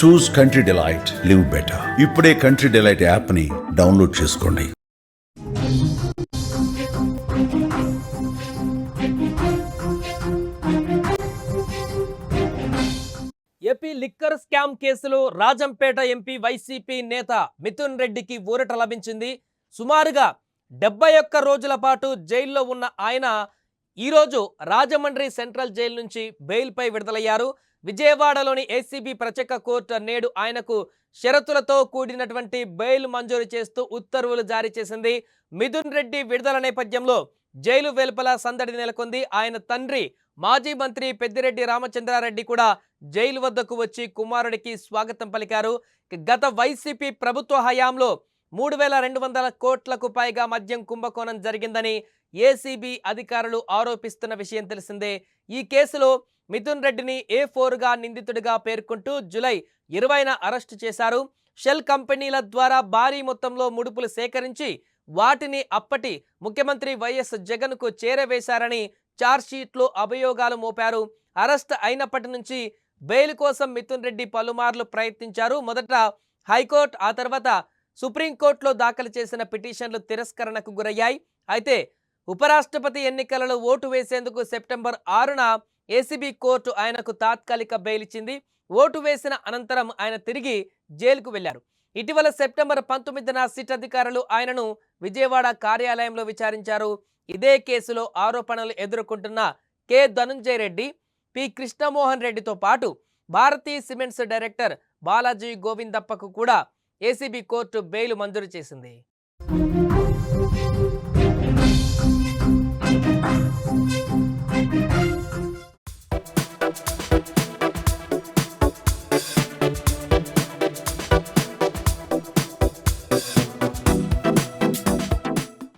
చూస్ country delight, live better. ఇప్పుడే country delight app ని download చేసుకోండి. ఏపీ లిక్కర్ స్కామ్ కేసులో రాజంపేట ఎంపీ వైసీపీ నేత మిథున్ రెడ్డికి ఊరట లభించింది. సుమారుగా 71 రోజుల పాటు జైల్లో ఉన్న ఆయన ఈరోజు రాజమండ్రి సెంట్రల్ జైలు నుంచి బెయిల్పై విడుదలయ్యారు. విజయవాడలోని ఏసీబీ ప్రత్యేక కోర్టు నేడు ఆయనకు షరతులతో కూడినటువంటి బెయిల్ మంజూరు చేస్తూ ఉత్తర్వులు జారీ చేసింది. మిథున్ రెడ్డి విడుదల నేపథ్యంలో జైలు వెలుపల సందడి నెలకొంది. ఆయన తండ్రి మాజీ మంత్రి పెద్దిరెడ్డి రామచంద్రారెడ్డి కూడా జైలు వద్దకు వచ్చి కుమారుడికి స్వాగతం పలికారు. గత వైసీపీ ప్రభుత్వ హయాంలో 3200 కోట్లకు పైగా మద్యం కుంభకోణం జరిగిందని ఏసీబీ అధికారులు ఆరోపిస్తున్న విషయం తెలిసిందే. ఈ కేసులో మిథున్ రెడ్డిని A4గా నిందితుడిగా పేర్కొంటూ జూలై 20న అరెస్టు చేశారు. షెల్ కంపెనీల ద్వారా భారీ మొత్తంలో ముడుపులు సేకరించి వాటిని అప్పటి ముఖ్యమంత్రి వైఎస్ జగన్కు చేరవేశారని ఛార్జ్షీట్లో అభియోగాలు మోపారు. అరెస్ట్ అయినప్పటి నుంచి బెయిల్ కోసం మిథున్ రెడ్డి పలుమార్లు ప్రయత్నించారు. మొదట హైకోర్టు, ఆ తర్వాత సుప్రీంకోర్టులో దాఖలు చేసిన పిటిషన్లు తిరస్కరణకు గురయ్యాయి. అయితే ఉపరాష్ట్రపతి ఎన్నికలలో ఓటు వేసేందుకు సెప్టెంబర్ 6న ఏసీబీ కోర్టు ఆయనకు తాత్కాలిక బెయిల్ ఇచ్చింది. ఓటు వేసిన అనంతరం ఆయన తిరిగి జైలుకు వెళ్లారు. ఇటీవల సెప్టెంబర్ 19న సిట్ అధికారులు ఆయనను విజయవాడ కార్యాలయంలో విచారించారు. ఇదే కేసులో ఆరోపణలు ఎదుర్కొంటున్న కె ధనుంజయ రెడ్డి, పి కృష్ణమోహన్ రెడ్డితో పాటు భారతీ సిమెంట్స్ డైరెక్టర్ బాలాజీ గోవిందప్పకు కూడా ఏసీబీ కోర్టు బెయిల్ మంజూరు చేసింది.